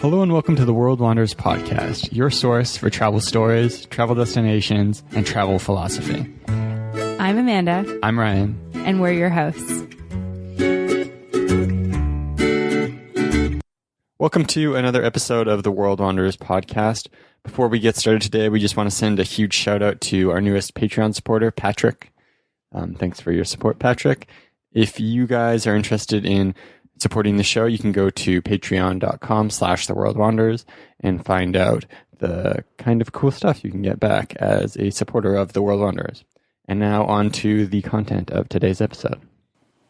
Hello and welcome to the World Wanderers podcast, your source for travel stories, travel destinations, and travel philosophy. I'm Amanda. I'm Ryan. And we're your hosts. Welcome to another episode of the World Wanderers podcast. Before we get started today, we just want to send a huge shout out to our newest Patreon supporter, Patrick. Thanks for your support, Patrick. If you guys are interested in supporting the show, you can go to patreon.com/theworldwanderers and find out the kind of cool stuff you can get back as a supporter of the World Wanderers. And now on to the content of today's episode.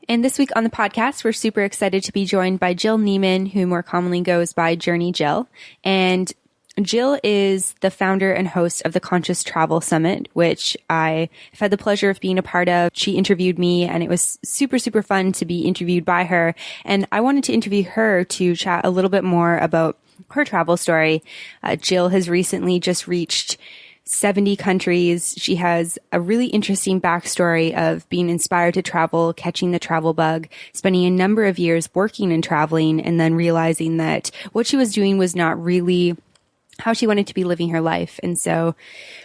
And this week on the podcast, we're super excited to be joined by Jill Niemann, who more commonly goes by JourneyJill. And Jill is the founder and host of the Conscious Travel Summit, which I have had the pleasure of being a part of. She interviewed me, and it was super, super fun to be interviewed by her. And I wanted to interview her to chat a little bit more about her travel story. Jill has recently just reached 70 countries. She has a really interesting backstory of being inspired to travel, catching the travel bug, spending a number of years working and traveling, and then realizing that what she was doing was not really how she wanted to be living her life. And so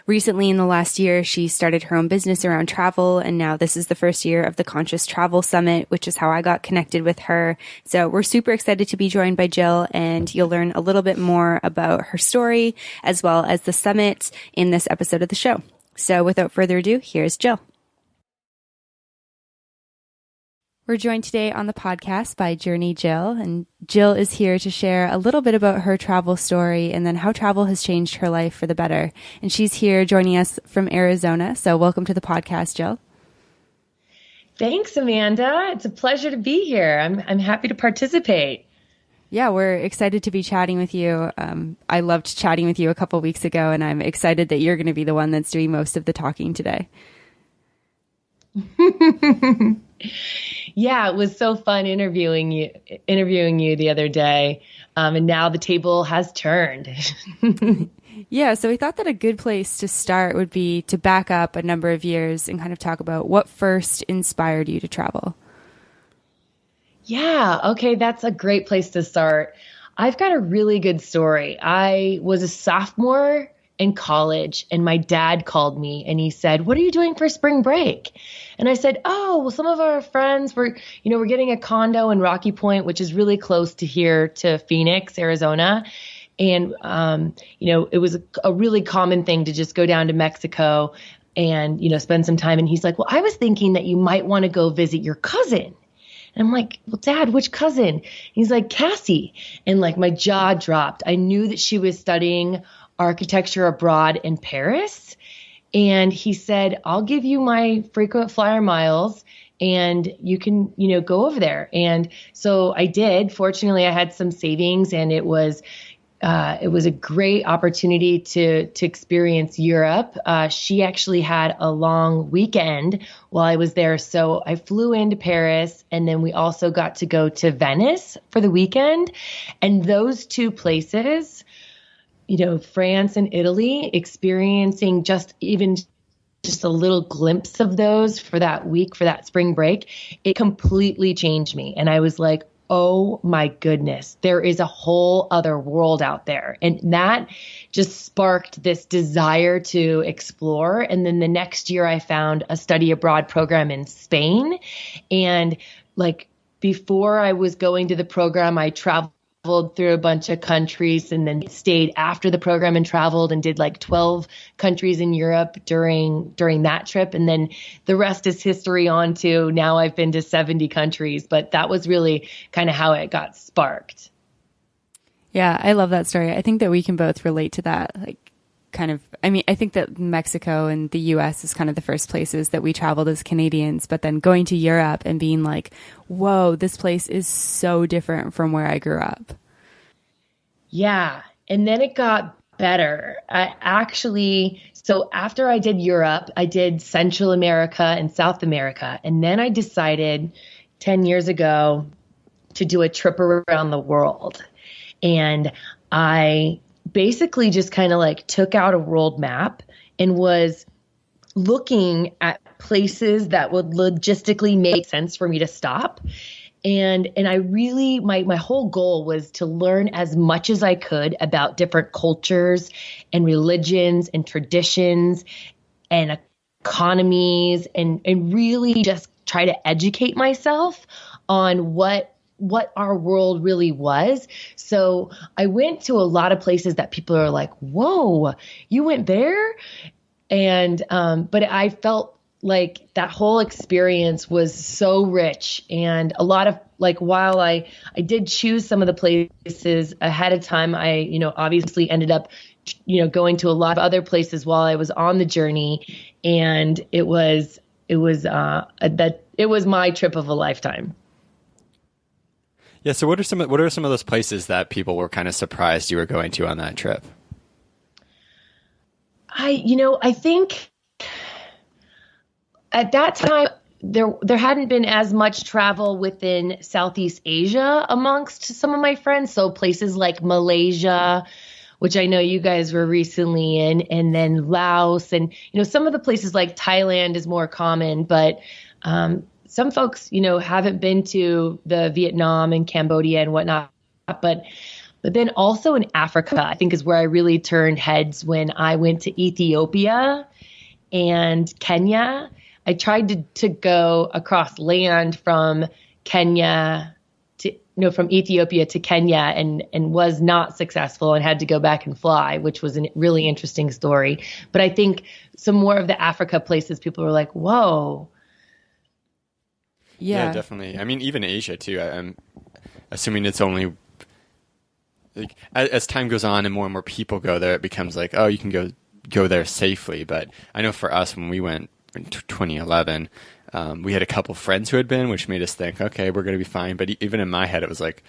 recently in the last year, she started her own business around travel. And now this is the first year of the Conscious Travel Summit, which is how I got connected with her. So we're super excited to be joined by Jill, and you'll learn a little bit more about her story as well as the summit in this episode of the show. So without further ado, here's Jill. We're joined today on the podcast by JourneyJill, and Jill is here to share a little bit about her travel story and then how travel has changed her life for the better. And she's here joining us from Arizona. So welcome to the podcast, Jill. Thanks, Amanda. It's a pleasure to be here. I'm happy to participate. Yeah, we're excited to be chatting with you. I loved chatting with you a couple weeks ago, and I'm excited that you're going to be the one that's doing most of the talking today. Yeah, it was so fun interviewing you the other day. And now the table has turned. Yeah, so we thought that a good place to start would be to back up a number of years and kind of talk about what first inspired you to travel. Yeah, okay, that's a great place to start. I've got a really good story. I was a sophomore in college, and my dad called me and he said, "What are you doing for spring break?" And I said, "Oh, well, some of our friends we're getting a condo in Rocky Point, which is really close to here to Phoenix, Arizona." And, it was a really common thing to just go down to Mexico and, spend some time. And he's like, "Well, I was thinking that you might want to go visit your cousin." And I'm like, "Well, Dad, which cousin?" He's like, "Cassie." And like my jaw dropped. I knew that she was studying architecture abroad in Paris. And he said, "I'll give you my frequent flyer miles and you can, go over there." And so I did. Fortunately, I had some savings, and it was a great opportunity to experience Europe. She actually had a long weekend while I was there. So I flew into Paris, and then we also got to go to Venice for the weekend. And those two places, France and Italy, experiencing just a little glimpse of those for that week, for that spring break, it completely changed me. And I was like, oh my goodness, there is a whole other world out there. And that just sparked this desire to explore. And then the next year I found a study abroad program in Spain. And like before I was going to the program, I traveled through a bunch of countries and then stayed after the program and traveled and did like 12 countries in Europe during that trip. And then the rest is history on to now I've been to 70 countries, but that was really kind of how it got sparked. Yeah, I love that story. I think that we can both relate to that. I think that Mexico and the US is kind of the first places that we traveled as Canadians, but then going to Europe and being like, whoa, this place is so different from where I grew up. Yeah. And then it got better. So after I did Europe, I did Central America and South America. And then I decided 10 years ago to do a trip around the world. And I basically just kind of like took out a world map and was looking at places that would logistically make sense for me to stop. And I really, my whole goal was to learn as much as I could about different cultures and religions and traditions and economies, and really just try to educate myself on what our world really was. So I went to a lot of places that people are like, whoa, you went there? And, but I felt like that whole experience was so rich, and a lot of, like, while I did choose some of the places ahead of time, I, obviously ended up, going to a lot of other places while I was on the journey. And it was my trip of a lifetime. Yeah. So what are some of those places that people were kind of surprised you were going to on that trip? I think at that time there hadn't been as much travel within Southeast Asia amongst some of my friends. So places like Malaysia, which I know you guys were recently in, and then Laos, and some of the places like Thailand is more common, but some folks haven't been to the Vietnam and Cambodia and whatnot. But then also in Africa, I think, is where I really turned heads when I went to Ethiopia and Kenya. I tried to go across land from Kenya from Ethiopia to Kenya, and was not successful and had to go back and fly, which was a really interesting story. But I think some more of the Africa places, people were like, whoa. Yeah, definitely. I mean, even Asia too. I'm assuming it's only like as time goes on and more people go there, it becomes like, oh, you can go there safely. But I know for us, when we went in 2011, we had a couple friends who had been, which made us think, okay, we're going to be fine. But even in my head, it was like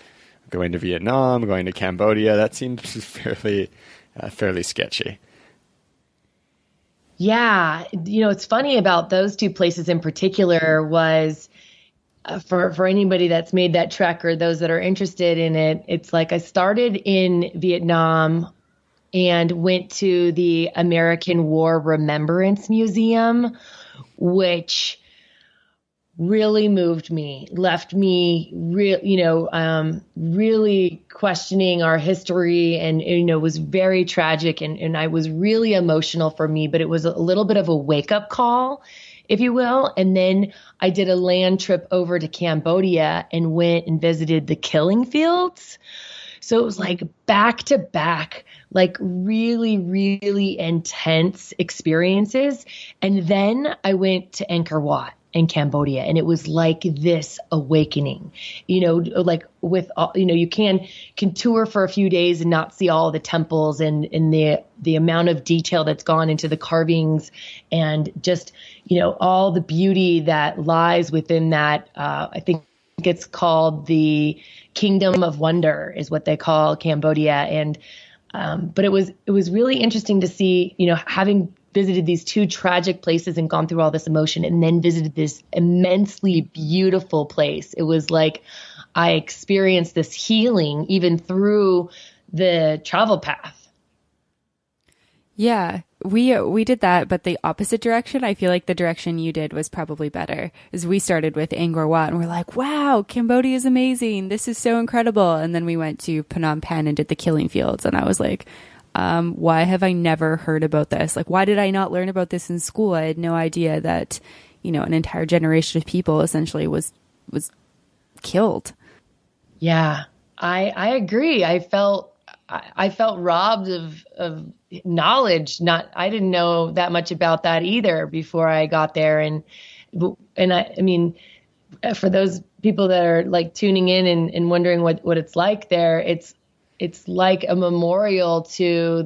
going to Vietnam, going to Cambodia. That seemed fairly sketchy. Yeah. It's funny about those two places in particular was, for anybody that's made that trek or those that are interested in it, it's like I started in Vietnam and went to the American War Remembrance Museum, which really moved me, left me really questioning our history, and was very tragic, and I was really emotional for me, but it was a little bit of a wake-up call, if you will. And then I did a land trip over to Cambodia and went and visited the killing fields. So it was like back to back, like really, really intense experiences. And then I went to Angkor Wat in Cambodia, and it was like this awakening, like with all, you can tour for a few days and not see all the temples and the amount of detail that's gone into the carvings, and just, all the beauty that lies within that. I think it's called the Kingdom of Wonder is what they call Cambodia. And, but it was really interesting to see, having visited these two tragic places and gone through all this emotion, and then visited this immensely beautiful place. It was like I experienced this healing even through the travel path. Yeah, we did that, but the opposite direction. I feel like the direction you did was probably better. As we started with Angkor Wat, and we're like, wow, Cambodia is amazing. This is so incredible. And then we went to Phnom Penh and did the killing fields. And I was like, why have I never heard about this? Like, why did I not learn about this in school? I had no idea that, an entire generation of people essentially was killed. Yeah, I agree. I felt robbed of knowledge. I didn't know that much about that either before I got there. And I mean, for those people that are like tuning in and wondering what it's like there, it's like a memorial to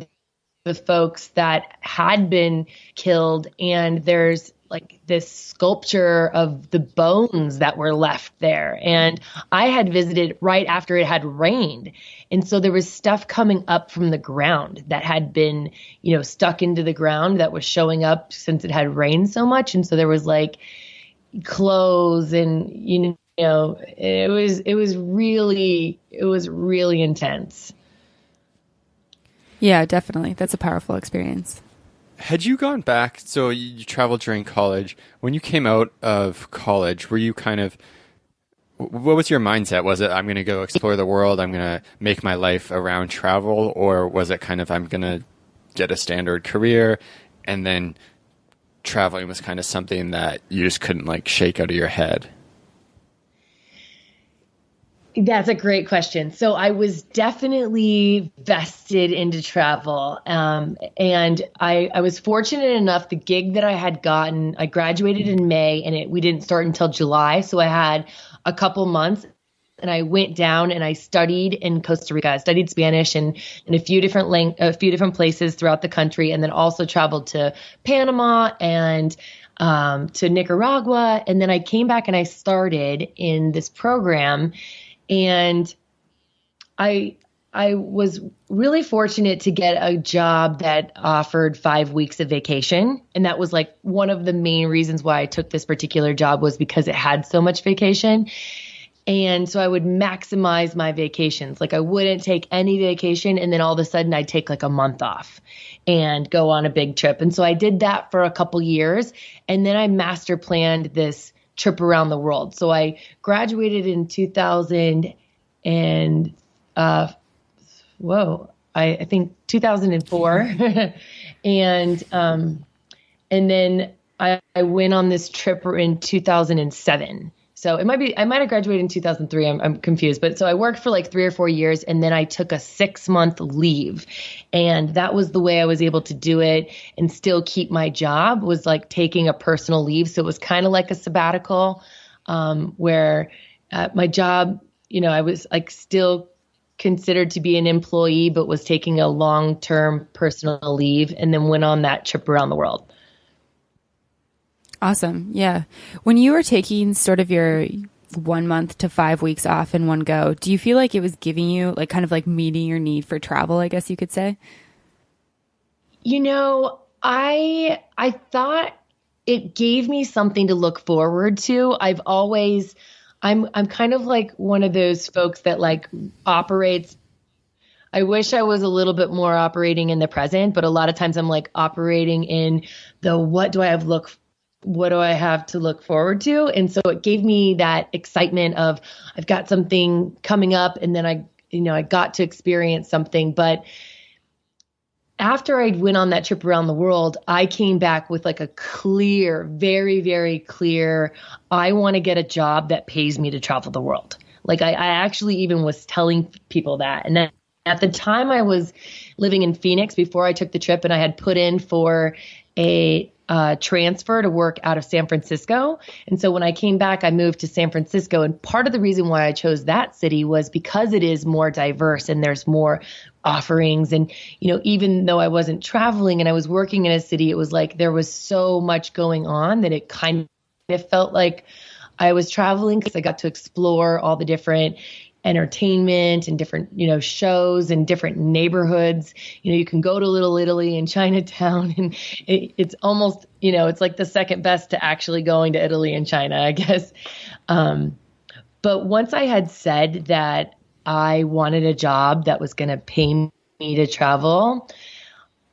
the folks that had been killed. And there's like this sculpture of the bones that were left there. And I had visited right after it had rained. And so there was stuff coming up from the ground that had been, stuck into the ground that was showing up since it had rained so much. And so there was like clothes and, it was really intense. Yeah, definitely. That's a powerful experience. Had you gone back, so you traveled during college, when you came out of college, were you kind of What was your mindset? Was it, I'm going to go explore the world, I'm going to make my life around travel? Or was it kind of, I'm going to get a standard career, and then traveling was kind of something that you just couldn't like shake out of your head? That's a great question. So I was definitely vested into travel. And I was fortunate enough, the gig that I had gotten, I graduated in May and we didn't start until July. So I had a couple months and I went down and I studied in Costa Rica. I studied Spanish in a few different places throughout the country, and then also traveled to Panama and to Nicaragua. And then I came back and I started in this program. And I was really fortunate to get a job that offered 5 weeks of vacation. And that was like one of the main reasons why I took this particular job, was because it had so much vacation. And so I would maximize my vacations. Like I wouldn't take any vacation, and then all of a sudden I'd take like a month off and go on a big trip. And so I did that for a couple years. And then I master planned this trip around the world. So I graduated in 2000 and, I think 2004. And then I went on this trip in 2007. So I might have graduated in 2003. I'm confused. But so I worked for like 3 or 4 years, and then I took a 6-month leave. And that was the way I was able to do it and still keep my job, was like taking a personal leave. So it was kind of like a sabbatical, where my job, I was like still considered to be an employee, but was taking a long-term personal leave, and then went on that trip around the world. Awesome. Yeah. When you were taking sort of your 1 month to 5 weeks off in one go, do you feel like it was giving you like kind of like meeting your need for travel, I guess you could say? I thought it gave me something to look forward to. I'm kind of like one of those folks that like operates. I wish I was a little bit more operating in the present, but a lot of times I'm like operating in the what do I have to look forward to? And so it gave me that excitement of I've got something coming up, and then I got to experience something. But after I went on that trip around the world, I came back with like a clear, very, very clear, I want to get a job that pays me to travel the world. Like I actually even was telling people that. And then at the time I was living in Phoenix before I took the trip, and I had put in for a transfer to work out of San Francisco. And so when I came back, I moved to San Francisco. And part of the reason why I chose that city was because it is more diverse and there's more offerings. And, even though I wasn't traveling and I was working in a city, it was like there was so much going on that it kind of felt like I was traveling, because I got to explore all the different entertainment and different, shows and different neighborhoods. You can go to Little Italy and Chinatown, and it's almost, it's like the second best to actually going to Italy and China, I guess. But once I had said that I wanted a job that was going to pay me to travel,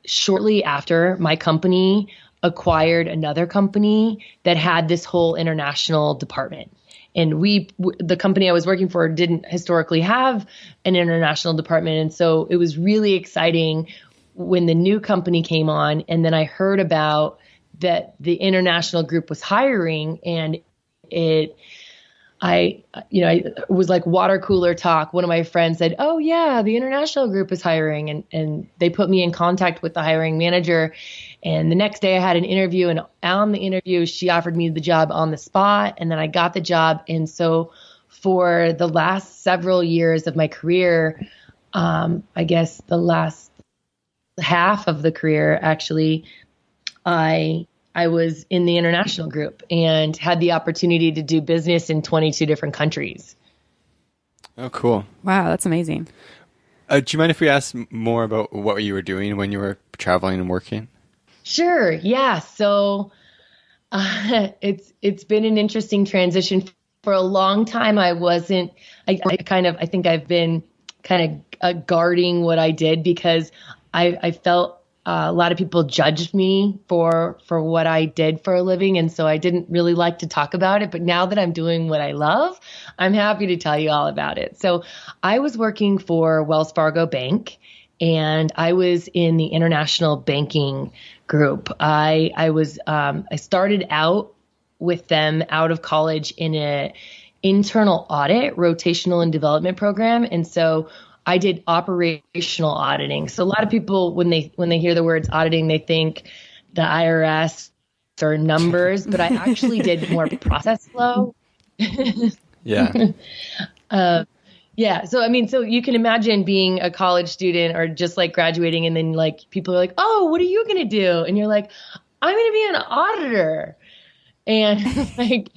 shortly after, my company acquired another company that had this whole international department. And the company I was working for didn't historically have an international department. And so it was really exciting when the new company came on. And then I heard about that the international group was hiring, and it was like water cooler talk. One of my friends said, "Oh yeah, the international group is hiring." And they put me in contact with the hiring manager. And the next day I had an interview, and on the interview, she offered me the job on the spot, and then I got the job. And so for the last several years of my career, I guess the last half of the career, actually, I was in the international group and had the opportunity to do business in 22 different countries. Oh, cool. Wow, that's amazing. Do you mind if we ask more about what you were doing when you were traveling and working? Sure. Yeah. So it's been an interesting transition. For a long time, I think I've been kind of guarding what I did, because I felt a lot of people judged me for what I did for a living. And so I didn't really like to talk about it. But now that I'm doing what I love, I'm happy to tell you all about it. So I was working for Wells Fargo Bank, and I was in the international banking group. I started out with them out of college in a internal audit, rotational and development program. And so I did operational auditing. So a lot of people, when they hear the words auditing, they think the IRS or numbers, but I actually did more process flow. Yeah. Yeah. So, I mean, so you can imagine being a college student or just like graduating, and then like people are like, oh, what are you going to do? And you're like, I'm going to be an auditor. And like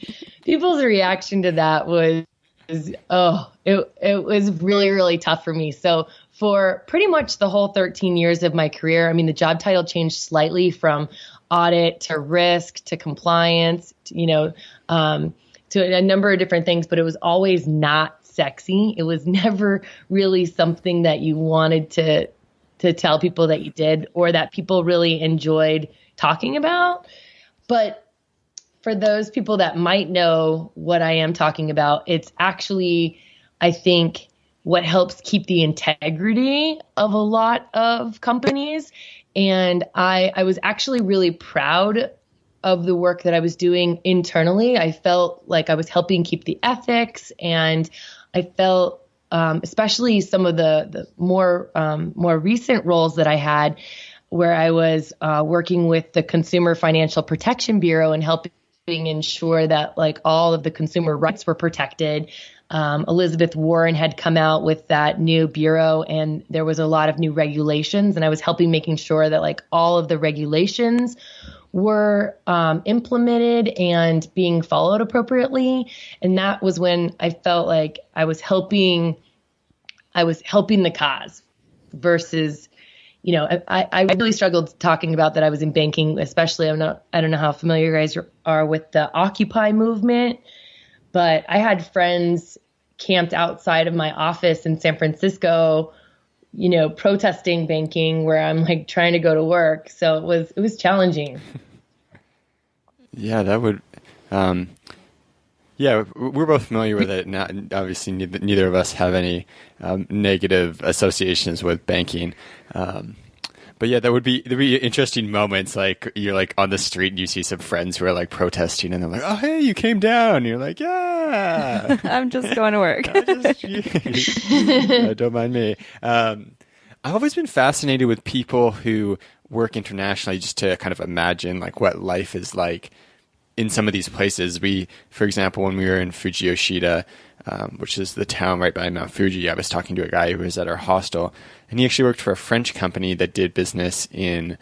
people's reaction to that was, it was really, really tough for me. So for pretty much the whole 13 years of my career, I mean, the job title changed slightly from audit to risk to compliance, to a number of different things, but it was always not sexy. It was never really something that you wanted to tell people that you did or that people really enjoyed talking about. But for those people that might know what I am talking about, it's actually, I think, what helps keep the integrity of a lot of companies. And I was actually really proud of the work that I was doing internally. I felt like I was helping keep the ethics, and I felt, especially some of the more recent roles that I had, where I was working with the Consumer Financial Protection Bureau and helping ensure that like all of the consumer rights were protected. Elizabeth Warren had come out with that new bureau, and there was a lot of new regulations, and I was helping making sure that like all of the regulations were implemented and being followed appropriately. And that was when I felt like I was helping the cause versus, I really struggled talking about that I was in banking, especially I don't know how familiar you guys are with the Occupy movement, but I had friends camped outside of my office in San Francisco, protesting banking, where I'm like trying to go to work. So it was challenging. Yeah, that would. Yeah, we're both familiar with it. Not, obviously, neither of us have any negative associations with banking. But yeah, there'd be interesting moments, like you're like on the street and you see some friends who are like protesting, and they're like, "Oh, hey, you came down." And you're like, "Yeah, I'm just going to work." Don't mind me. I've always been fascinated with people who work internationally, just to kind of imagine like what life is like in some of these places. For example, when we were in Fujiyoshida, which is the town right by Mount Fuji, I was talking to a guy who was at our hostel, and he actually worked for a French company that did business in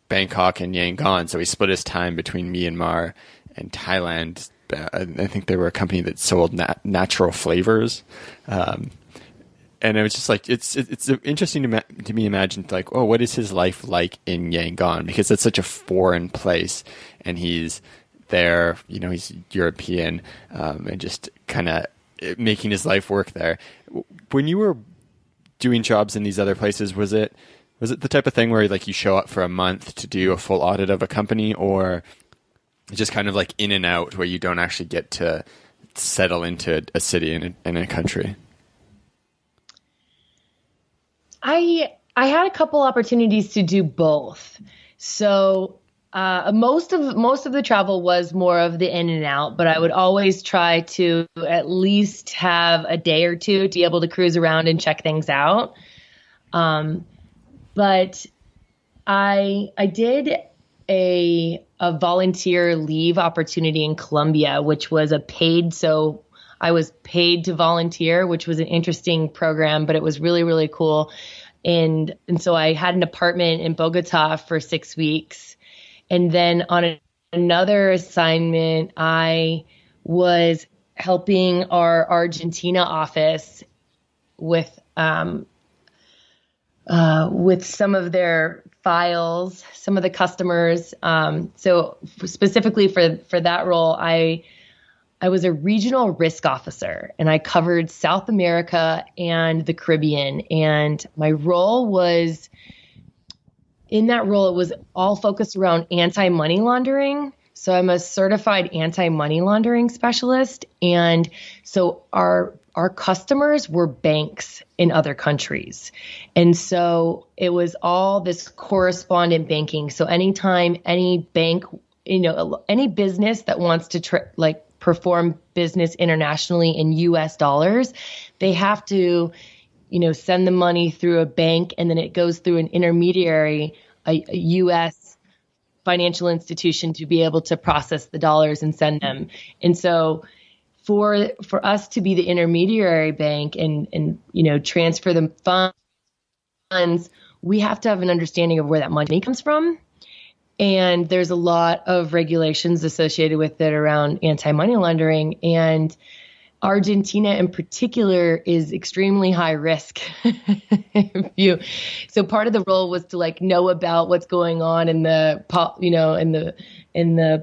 Bangkok and Yangon. So he split his time between Myanmar and Thailand. I think they were a company that sold natural flavors. And it was just like, it's interesting to me imagine, like, oh, what is his life like in Yangon? Because it's such a foreign place, and he's there, he's European, and just kind of making his life work there. When you were doing jobs in these other places, was it the type of thing where like you show up for a month to do a full audit of a company, or just kind of like in and out where you don't actually get to settle into a city in a country? I had a couple opportunities to do both. So most of the travel was more of the in and out, but I would always try to at least have a day or two to be able to cruise around and check things out. But I did a volunteer leave opportunity in Colombia, which was so I was paid to volunteer, which was an interesting program, but it was really, really cool. And so I had an apartment in Bogota for 6 weeks. And then on another assignment, I was helping our Argentina office with some of their files, some of the customers. So specifically for that role, I was a regional risk officer, and I covered South America and the Caribbean. And my role was in that role, it was all focused around anti-money laundering. So I'm a certified anti-money laundering specialist. And so our customers were banks in other countries. And so it was all this correspondent banking. So anytime any bank, any business that wants to perform business internationally in US dollars, they have to, send the money through a bank, and then it goes through an intermediary, a US financial institution, to be able to process the dollars and send them. And so for us to be the intermediary bank and transfer the funds, we have to have an understanding of where that money comes from. And there's a lot of regulations associated with it around anti-money laundering. And Argentina in particular is extremely high risk. So part of the role was to know about what's going on in the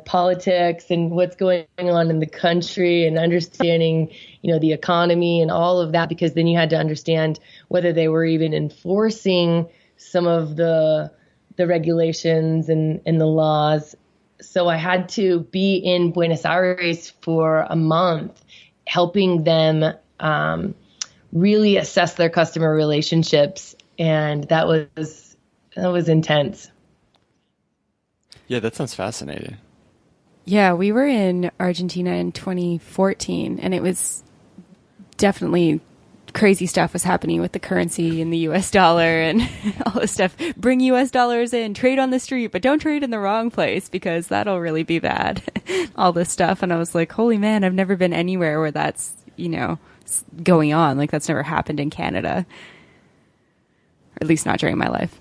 politics and what's going on in the country, and understanding, the economy and all of that, because then you had to understand whether they were even enforcing some of the regulations and the laws. So I had to be in Buenos Aires for a month, helping them really assess their customer relationships. And that was intense. Yeah, that sounds fascinating. Yeah, we were in Argentina in 2014, and it was definitely crazy stuff was happening with the currency and the US dollar and all this stuff. Bring US dollars in, trade on the street, but don't trade in the wrong place because that'll really be bad. All this stuff. And I was like, holy man, I've never been anywhere where that's, going on. Like, that's never happened in Canada. Or at least not during my life.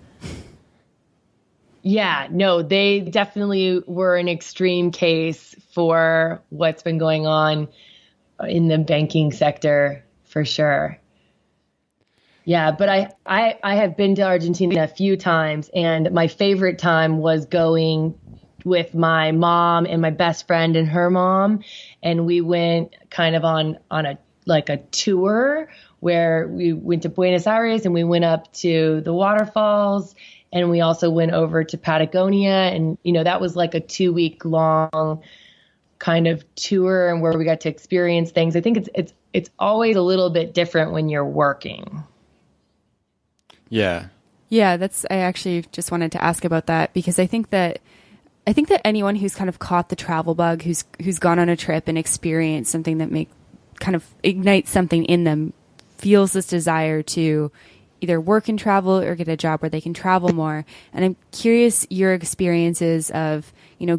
Yeah, no, they definitely were an extreme case for what's been going on in the banking sector, for sure. Yeah, but I have been to Argentina a few times, and my favorite time was going with my mom and my best friend and her mom, and we went kind of on a tour where we went to Buenos Aires and we went up to the waterfalls, and we also went over to Patagonia, and that was like a 2-week long kind of tour, and where we got to experience things. I think it's always a little bit different when you're working. Yeah. Yeah, I actually just wanted to ask about that, because I think that anyone who's kind of caught the travel bug, who's gone on a trip and experienced something that kind of ignites something in them, feels this desire to either work and travel or get a job where they can travel more. And I'm curious your experiences of,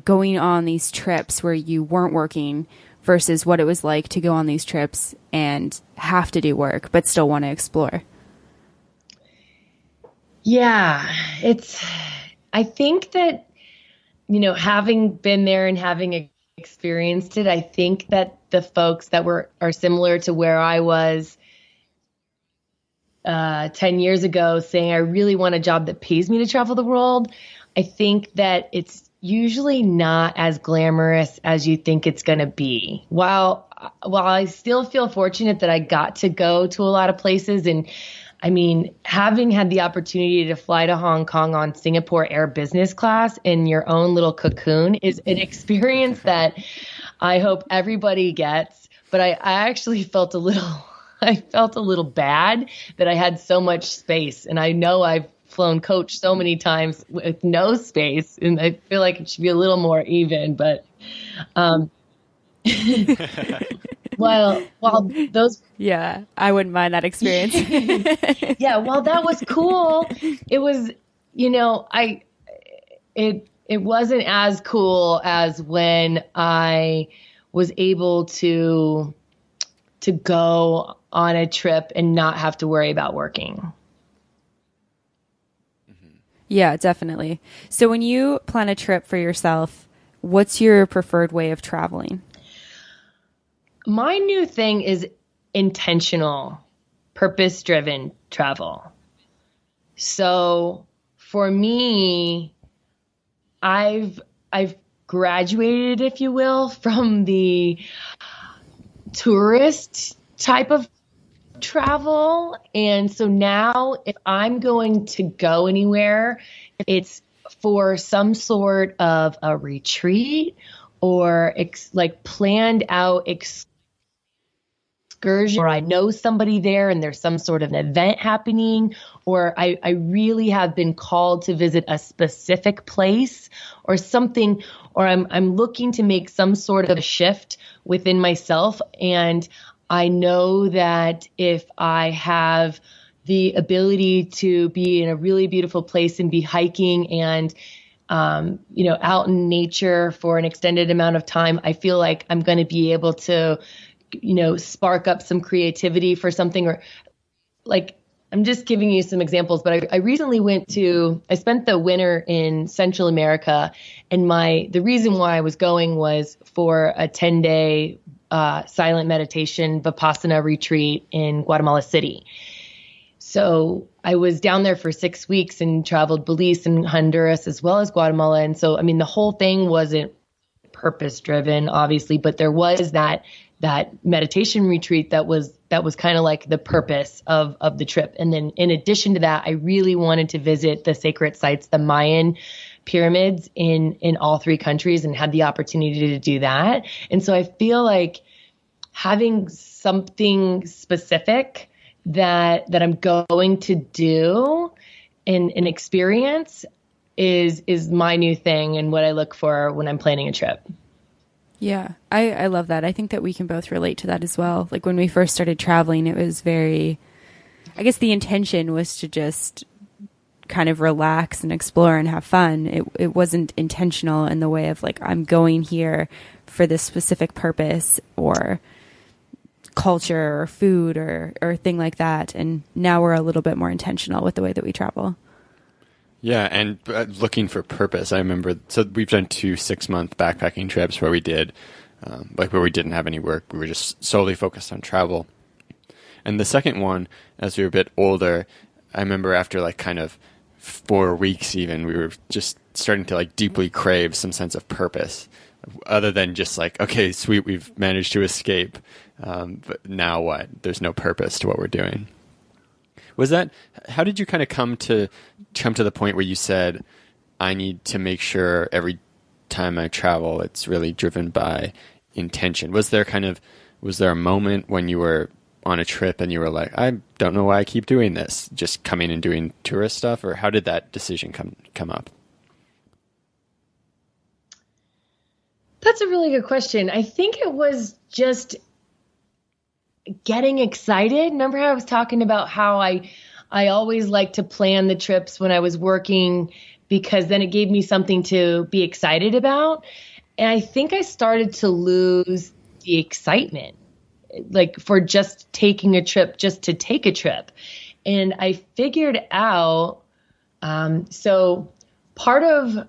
going on these trips where you weren't working versus what it was like to go on these trips and have to do work, but still want to explore. Yeah, I think that, having been there and having experienced it, I think that the folks that are similar to where I was 10 years ago, saying I really want a job that pays me to travel the world, I think that it's usually not as glamorous as you think it's going to be. While I still feel fortunate that I got to go to a lot of places, and I mean, having had the opportunity to fly to Hong Kong on Singapore Air business class in your own little cocoon is an experience that I hope everybody gets. But I actually felt a little bad that I had so much space. And I know I've flown coach so many times with no space, and I feel like it should be a little more even, but while those, yeah, I wouldn't mind that experience. Yeah, while that was cool, it was, it wasn't as cool as when I was able to go on a trip and not have to worry about working. Yeah, definitely. So when you plan a trip for yourself, what's your preferred way of traveling? My new thing is intentional, purpose-driven travel. So for me, I've graduated, if you will, from the tourist type of travel. And so now if I'm going to go anywhere, it's for some sort of a retreat or like planned out excursion, or I know somebody there and there's some sort of an event happening, or I really have been called to visit a specific place or something, or I'm looking to make some sort of a shift within myself. And I know that if I have the ability to be in a really beautiful place and be hiking and, out in nature for an extended amount of time, I feel like I'm going to be able to, spark up some creativity for something. Or like, I'm just giving you some examples, but I recently I spent the winter in Central America, and the reason why I was going was for a 10-day silent meditation Vipassana retreat in Guatemala City. So I was down there for 6 weeks and traveled Belize and Honduras as well as Guatemala. And so, the whole thing wasn't purpose driven, obviously, but there was that meditation retreat that was kind of like the purpose of the trip. And then in addition to that, I really wanted to visit the sacred sites, the Mayan pyramids in all three countries, and had the opportunity to do that. And so I feel like having something specific that I'm going to do and an experience is my new thing and what I look for when I'm planning a trip. Yeah, I love that. I think that we can both relate to that as well. Like when we first started traveling, it was I guess the intention was to just kind of relax and explore and have fun. It wasn't intentional in the way of like, I'm going here for this specific purpose or culture or food or thing like that. And now we're a little bit more intentional with the way that we travel. Yeah, and looking for purpose. I remember, so we've done 2 6-month backpacking trips where we did, where we didn't have any work. We were just solely focused on travel. And the second one, as we were a bit older, I remember after like kind of 4 weeks even, we were just starting to like deeply crave some sense of purpose, other than just like, okay, sweet, we've managed to escape. But now what? There's no purpose to what we're doing. How did you kind of come to the point where you said, I need to make sure every time I travel, it's really driven by intention? Was there a moment when you were on a trip and you were like, I don't know why I keep doing this, just coming and doing tourist stuff? Or how did that decision come up? That's a really good question. I think it was just getting excited. Remember how I was talking about how I always liked to plan the trips when I was working, because then it gave me something to be excited about. And I think I started to lose the excitement, like for just taking a trip, just to take a trip. And I figured out, so part of,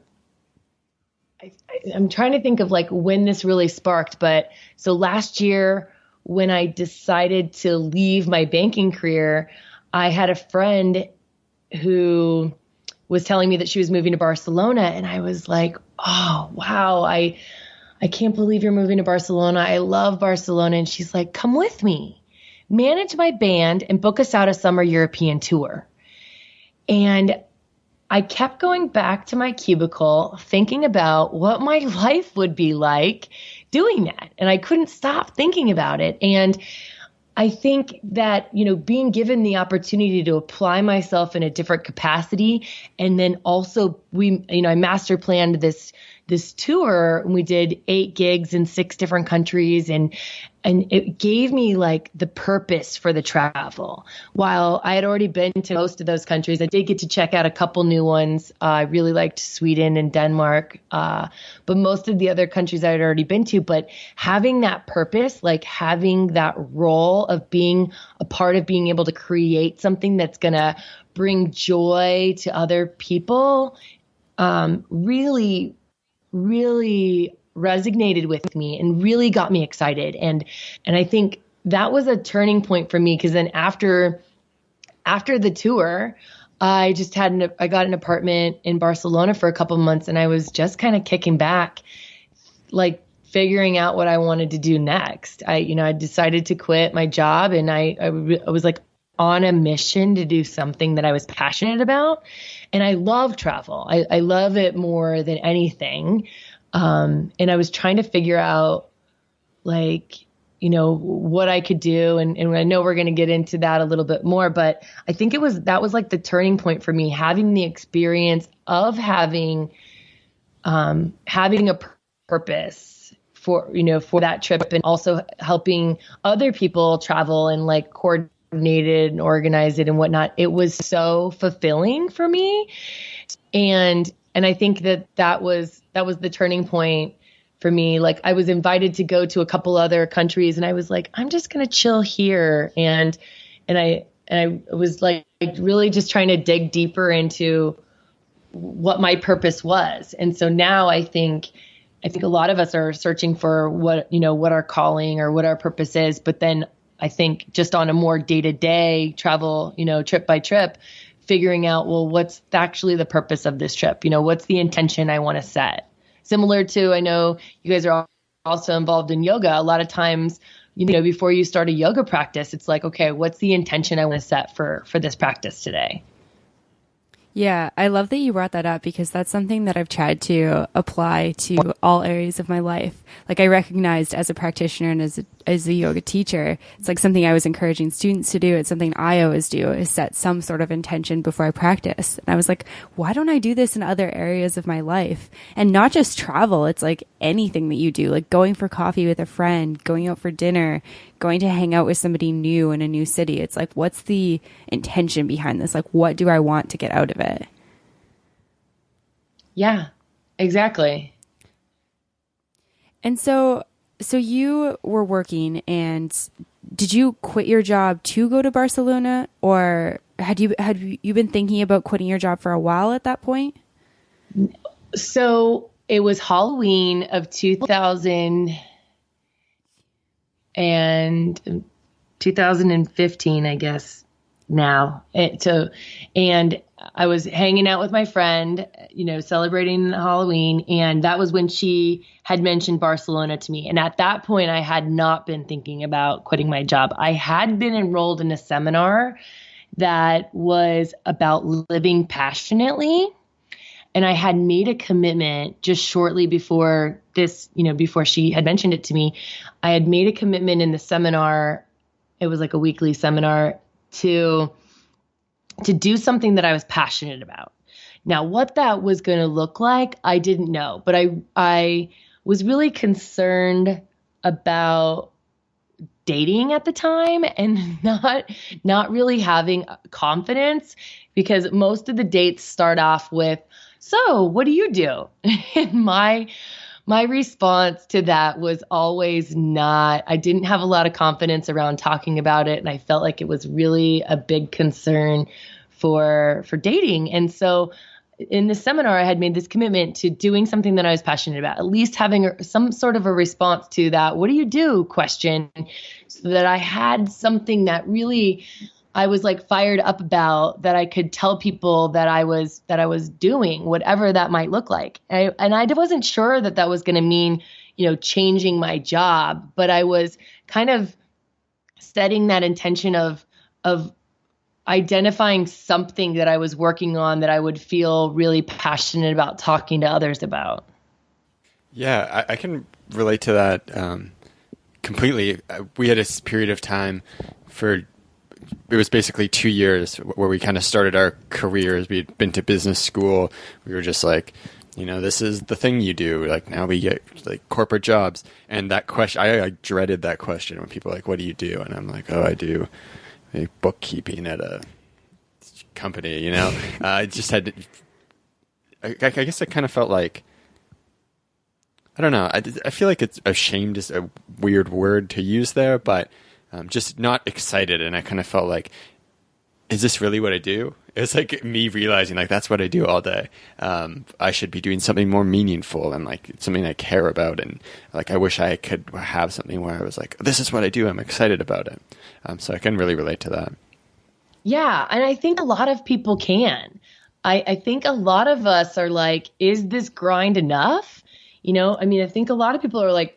I'm trying to think of like when this really sparked, but so last year when I decided to leave my banking career, I had a friend who was telling me that she was moving to Barcelona. And I was like, oh, wow, I can't believe you're moving to Barcelona. I love Barcelona. And she's like, come with me, manage my band and book us out a summer European tour. And I kept going back to my cubicle thinking about what my life would be like doing that. And I couldn't stop thinking about it. And I think that, being given the opportunity to apply myself in a different capacity. And then also I master planned this tour, and we did 8 gigs in 6 different countries. And it gave me like the purpose for the travel. While I had already been to most of those countries, I did get to check out a couple new ones. I really liked Sweden and Denmark, but most of the other countries I had already been to. But having that purpose, like having that role of being a part of being able to create something that's going to bring joy to other people, really, really resonated with me and really got me excited. And I think that was a turning point for me, because then after the tour, I got an apartment in Barcelona for a couple of months, and I was just kind of kicking back, like figuring out what I wanted to do next. I decided to quit my job, and I was like on a mission to do something that I was passionate about. And I love travel. I love it more than anything. And I was trying to figure out what I could do. And I know we're going to get into that a little bit more, but I think that was like the turning point for me, having the experience of having a purpose for that trip, and also helping other people travel and like coordinate it and organize it and whatnot. It was so fulfilling for me. And I think that was the turning point for me. Like, I was invited to go to a couple other countries, and I was like, I'm just going to chill here. And I was like really just trying to dig deeper into what my purpose was. And so now I think a lot of us are searching for what our calling or what our purpose is. But then I think just on a more day-to-day travel, trip by trip, figuring out, well, what's actually the purpose of this trip? What's the intention I want to set? Similar to, I know you guys are also involved in yoga. A lot of times, before you start a yoga practice, it's like, okay, what's the intention I want to set for this practice today? Yeah, I love that you brought that up, because that's something that I've tried to apply to all areas of my life. Like, I recognized as a practitioner and as a yoga teacher, it's like something I was encouraging students to do. It's something I always do, is set some sort of intention before I practice. And I was like, why don't I do this in other areas of my life? And not just travel. It's like anything that you do, like going for coffee with a friend, going out for dinner, going to hang out with somebody new in a new city. It's like, what's the intention behind this? Like, what do I want to get out of it? Yeah, exactly. And so you were working, and did you quit your job to go to Barcelona, or had you been thinking about quitting your job for a while at that point? So it was Halloween of 2015, I guess now. And I was hanging out with my friend, celebrating Halloween. And that was when she had mentioned Barcelona to me. And at that point, I had not been thinking about quitting my job. I had been enrolled in a seminar that was about living passionately. And I had made a commitment just shortly before this, before she had mentioned it to me. I had made a commitment in the seminar. It was like a weekly seminar to do something that I was passionate about. Now, what that was going to look like, I didn't know, but I was really concerned about dating at the time and not really having confidence, because most of the dates start off with, so what do you do? And my response to that was always not. I didn't have a lot of confidence around talking about it. And I felt like it was really a big concern for dating. And so in the seminar, I had made this commitment to doing something that I was passionate about, at least having some sort of a response to that "what do you do?" question, so that I had something that really I was like fired up about, that I could tell people that I was doing, whatever that might look like. And I wasn't sure that was going to mean, changing my job, but I was kind of setting that intention of identifying something that I was working on that I would feel really passionate about talking to others about. Yeah, I can relate to that completely. We had a period of time it was basically 2 years where we kind of started our careers. We had been to business school. We were just like, this is the thing you do. Like, now we get like corporate jobs. And that question, I dreaded that question when people are like, what do you do? And I'm like, oh, I do bookkeeping at a company, I just had, I guess I kind of felt like, I don't know. I feel like it's ashamed is a weird word to use there, but just not excited. And I kind of felt like, is this really what I do? It's like me realizing like, that's what I do all day. I should be doing something more meaningful and like something I care about. And like, I wish I could have something where I was like, this is what I do. I'm excited about it. So I can really relate to that. Yeah. And I think a lot of people can. I think a lot of us are like, is this grind enough? I think a lot of people are like,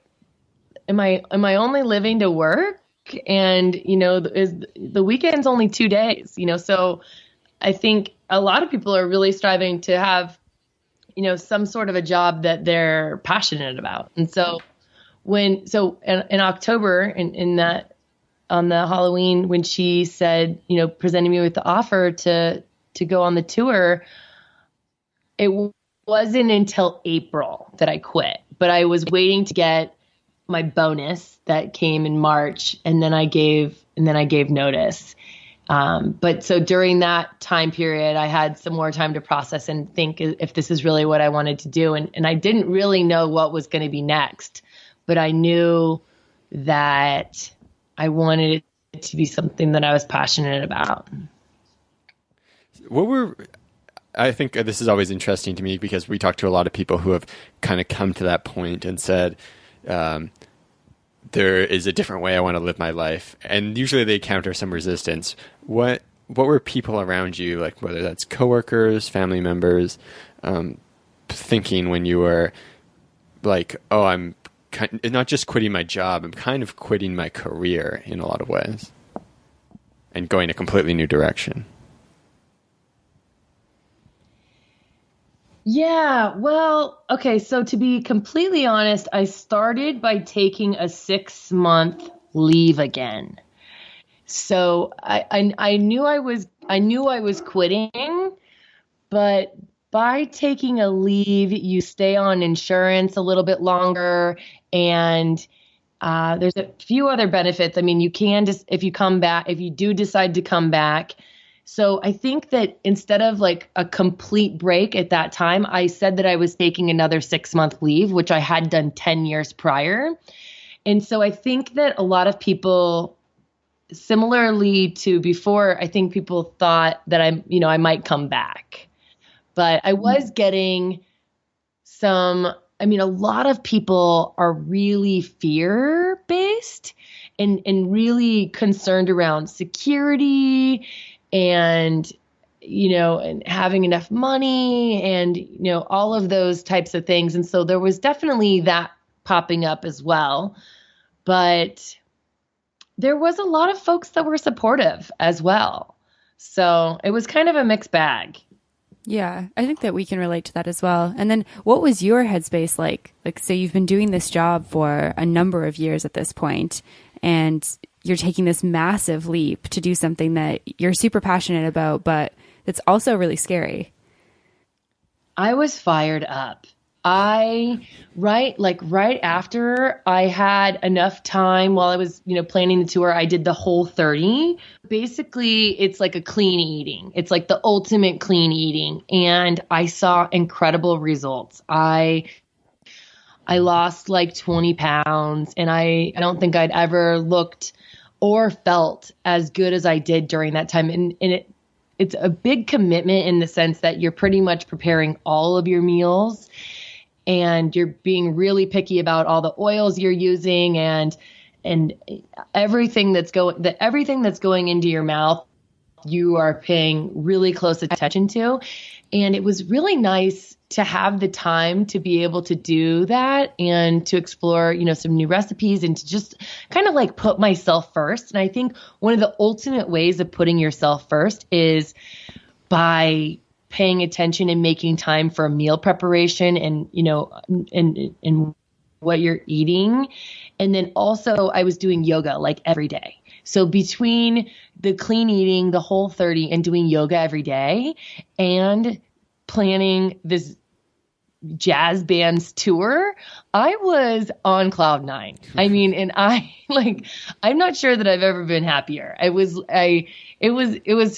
am I only living to work? And, is the weekend's only 2 days, so I think a lot of people are really striving to have, some sort of a job that they're passionate about. And so in October, in that, on the Halloween, when she said, presented me with the offer to go on the tour, it wasn't until April that I quit, but I was waiting to get my bonus that came in March, and then I gave notice. But so during that time period, I had some more time to process and think if this is really what I wanted to do. And I didn't really know what was going to be next, but I knew that I wanted it to be something that I was passionate about. I think this is always interesting to me because we talk to a lot of people who have kind of come to that point and said, there is a different way I want to live my life. And usually they encounter some resistance. What were people around you, like whether that's coworkers, family members, thinking when you were like, oh, I'm not just quitting my job, I'm kind of quitting my career in a lot of ways and going a completely new direction? Yeah, well, okay. So to be completely honest, I started by taking a 6-month leave again. So I knew I was quitting, but by taking a leave, you stay on insurance a little bit longer, and there's a few other benefits. I mean, you can just, if you do decide to come back. So I think that instead of like a complete break at that time, I said that I was taking another 6-month leave, which I had done 10 years prior. And so I think that a lot of people, similarly to before, I think people thought that I might come back. But I was getting a lot of people are really fear-based and really concerned around security and having enough money and, all of those types of things. And so there was definitely that popping up as well. But there was a lot of folks that were supportive as well. So it was kind of a mixed bag. Yeah, I think that we can relate to that as well. And then what was your headspace like? Like, so you've been doing this job for a number of years at this point, and you're taking this massive leap to do something that you're super passionate about, but it's also really scary. I was fired up. Right after I had enough time while I was, planning the tour, I did the Whole30. Basically, it's like a clean eating. It's like the ultimate clean eating. And I saw incredible results. I lost like 20 pounds, and I don't think I'd ever looked or felt as good as I did during that time. And it's a big commitment in the sense that you're pretty much preparing all of your meals, and you're being really picky about all the oils you're using and everything that's going into your mouth, you are paying really close attention to. And it was really nice to have the time to be able to do that and to explore, some new recipes and to just kind of like put myself first. And I think one of the ultimate ways of putting yourself first is by paying attention and making time for meal preparation and, and what you're eating. And then also I was doing yoga like every day. So between the clean eating, the Whole30, and doing yoga every day and planning this jazz band's tour, I was on cloud 9. I mean, and I'm not sure that I've ever been happier. It was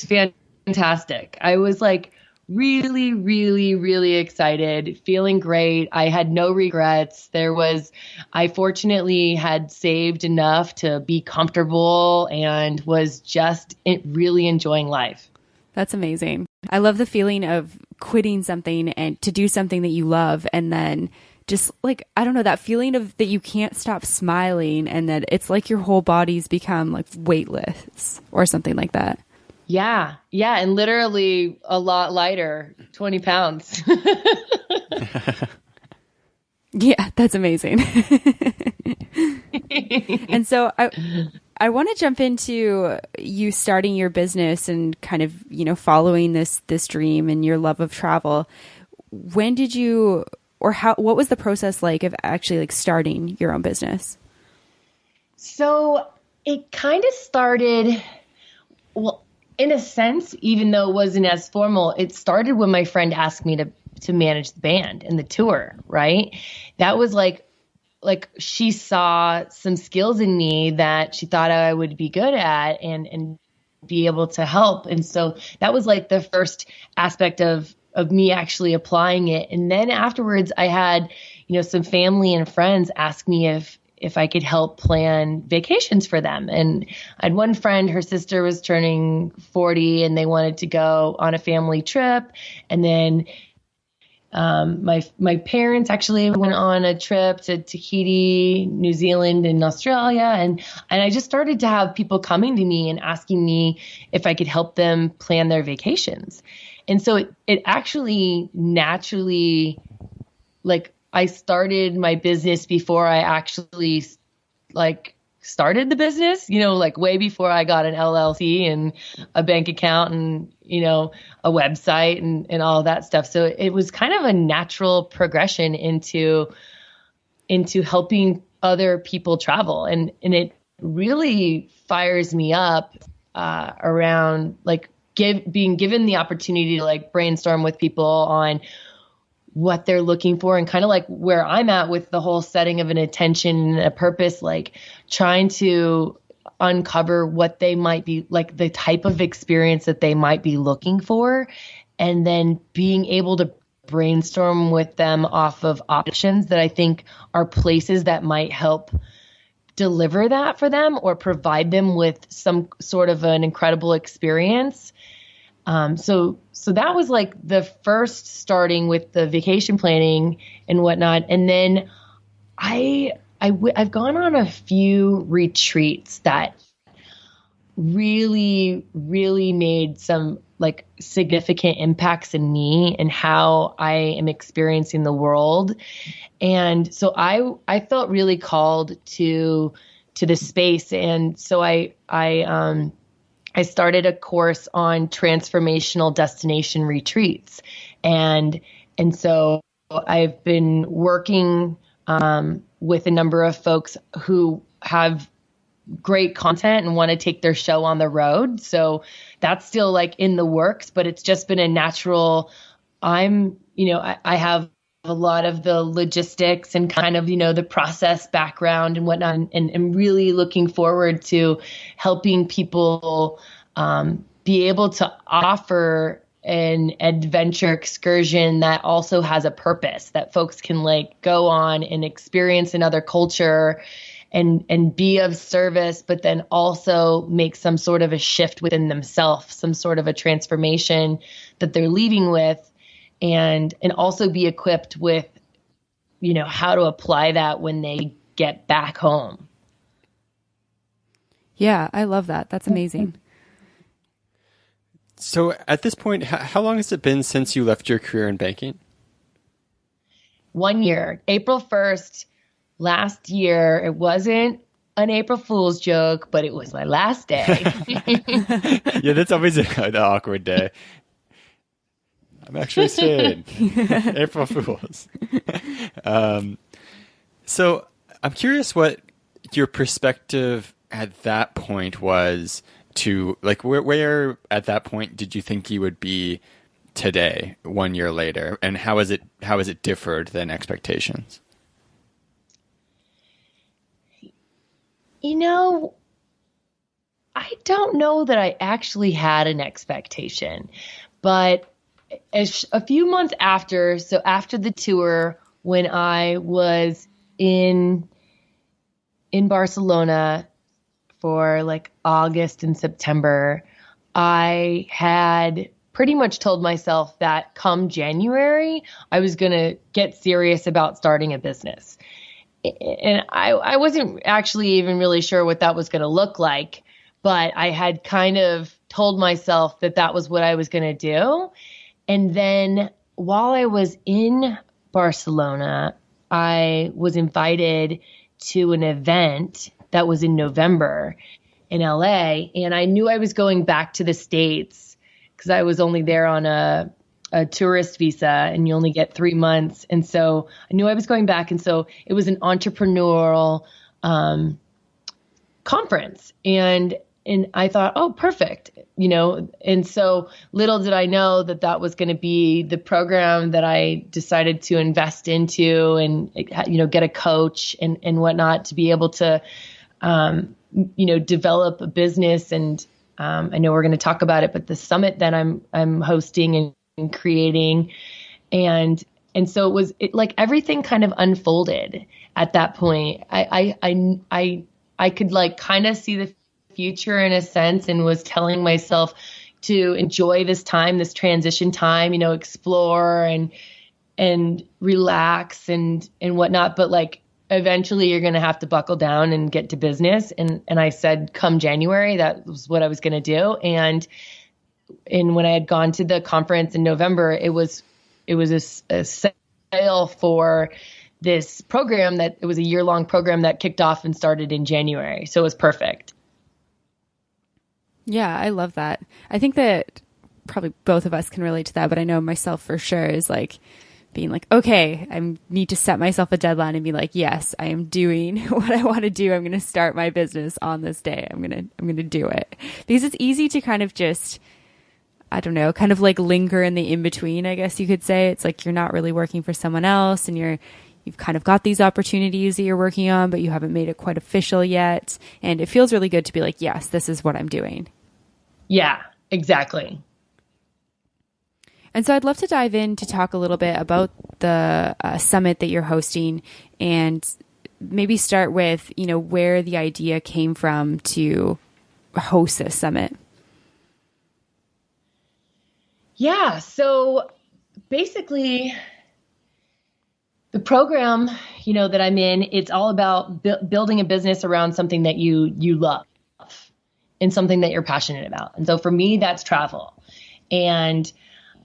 fantastic. I was like really, really, really excited, feeling great. I had no regrets. I fortunately had saved enough to be comfortable and was just really enjoying life. That's amazing. I love the feeling of quitting something and to do something that you love, and then just like, I don't know, that feeling of that you can't stop smiling and that it's like your whole body's become like weightless or something like that. Yeah. Yeah. And literally a lot lighter, 20 pounds. Yeah, that's amazing. And so I want to jump into you starting your business and kind of, following this dream and your love of travel. When did you, or what was the process like of actually like starting your own business? So it kind of started, well, in a sense, even though it wasn't as formal, it started when my friend asked me to manage the band and the tour, right? That was like she saw some skills in me that she thought I would be good at and be able to help. And so that was like the first aspect of me actually applying it. And then afterwards I had, some family and friends ask me if I could help plan vacations for them. And I had one friend, her sister was turning 40 and they wanted to go on a family trip. And then my parents actually went on a trip to Tahiti, New Zealand, and Australia. And I just started to have people coming to me and asking me if I could help them plan their vacations. And so it actually naturally, like, I started my business before I actually started the business, like way before I got an LLC and a bank account and, a website and all that stuff. So it was kind of a natural progression into helping other people travel. And it really fires me up around like being given the opportunity to like brainstorm with people on what they're looking for and kind of like where I'm at with the whole setting of an intention and a purpose, like trying to uncover what they might be like, the type of experience that they might be looking for, and then being able to brainstorm with them off of options that I think are places that might help deliver that for them or provide them with some sort of an incredible experience. So that was like the first, starting with the vacation planning and whatnot. And then I've gone on a few retreats that really, really made some like significant impacts in me and how I am experiencing the world. And so I felt really called to this space. And so I started a course on transformational destination retreats. And so I've been working with a number of folks who have great content and want to take their show on the road. So that's still like in the works, but it's just been a natural, I have a lot of the logistics and kind of, the process background and whatnot, and really looking forward to helping people be able to offer an adventure excursion that also has a purpose that folks can like go on and experience another culture and be of service, but then also make some sort of a shift within themselves, some sort of a transformation that they're leaving with, and also be equipped with, how to apply that when they get back home. Yeah, I love that. That's amazing. So at this point, how long has it been since you left your career in banking? 1 year, April 1st, last year. It wasn't an April Fool's joke, but it was my last day. Yeah, that's always an awkward day. I'm actually staying. April Fools. So I'm curious what your perspective at that point was to, like, where at that point did you think you would be today, 1 year later, and how has it differed than expectations? I don't know that I actually had an expectation, but a few months after, so after the tour, when I was in Barcelona for like August and September, I had pretty much told myself that come January, I was going to get serious about starting a business. And I wasn't actually even really sure what that was going to look like, but I had kind of told myself that that was what I was going to do. And then while I was in Barcelona, I was invited to an event that was in November in LA. And I knew I was going back to the States because I was only there on a tourist visa, and you only get 3 months. And so I knew I was going back. And so it was an entrepreneurial conference. And I thought, oh, perfect. And so little did I know that that was going to be the program that I decided to invest into and, get a coach and whatnot to be able to, develop a business. And I know we're going to talk about it, but the summit that I'm hosting and creating. And so it was like everything kind of unfolded at that point. I could like kind of see the future in a sense, and was telling myself to enjoy this time, this transition time, explore and relax and whatnot. But like eventually you're going to have to buckle down and get to business. And I said, come January, that was what I was going to do. And when I had gone to the conference in November, it was a sale for this program that it was a year-long program that kicked off and started in January. So it was perfect. Yeah, I love that. I think that probably both of us can relate to that, but I know myself for sure is like being like, okay, I need to set myself a deadline and be like, yes, I am doing what I want to do. I'm going to start my business on this day. I'm going to do it, because it's easy to kind of just, I don't know, kind of like linger in the in-between, I guess you could say. It's like you're not really working for someone else, and you've kind of got these opportunities that you're working on, but you haven't made it quite official yet. And it feels really good to be like, yes, this is what I'm doing. Yeah, exactly. And so I'd love to dive in to talk a little bit about the summit that you're hosting, and maybe start with, where the idea came from to host this summit. Yeah. So basically the program, that I'm in, it's all about building a business around something that you love and something that you're passionate about. And so for me, that's travel. And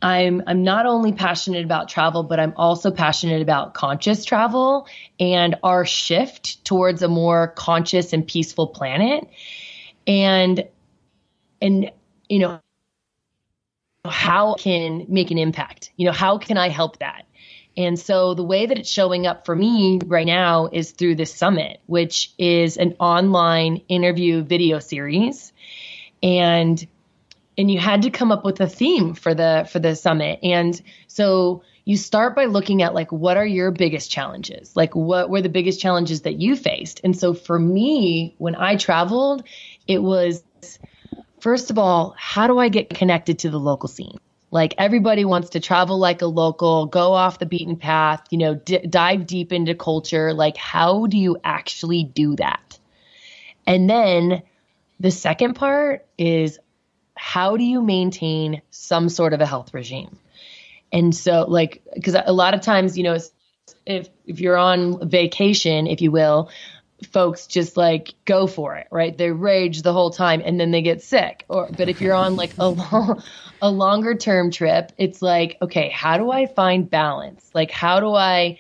I'm not only passionate about travel, but I'm also passionate about conscious travel and our shift towards a more conscious and peaceful planet. And how can make an impact? How can I help that? And so the way that it's showing up for me right now is through this summit, which is an online interview video series. And you had to come up with a theme for the summit. And so you start by looking at like, what are your biggest challenges? Like, what were the biggest challenges that you faced? And so for me, when I traveled, it was, first of all, how do I get connected to the local scene? Like everybody wants to travel like a local, go off the beaten path, dive deep into culture. Like, how do you actually do that? And then the second part is, how do you maintain some sort of a health regime? And so like, because a lot of times, if you're on vacation, if you will, folks just like go for it, right? They rage the whole time and then they get sick. But if you're on like a longer term trip, it's like, okay, how do I find balance? Like, how do I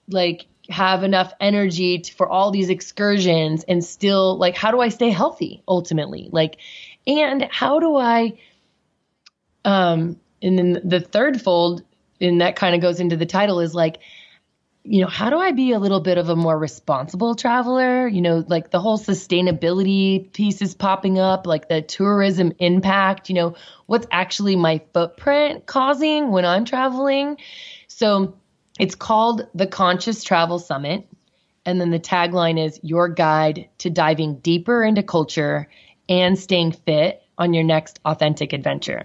like have enough energy for all these excursions and still like, how do I stay healthy ultimately? Like, and how do I, and then the third fold, and that kind of goes into the title, is like, how do I be a little bit of a more responsible traveler? Like the whole sustainability piece is popping up, like the tourism impact, what's actually my footprint causing when I'm traveling? So it's called the Conscious Travel Summit. And then the tagline is your guide to diving deeper into culture and staying fit on your next authentic adventure.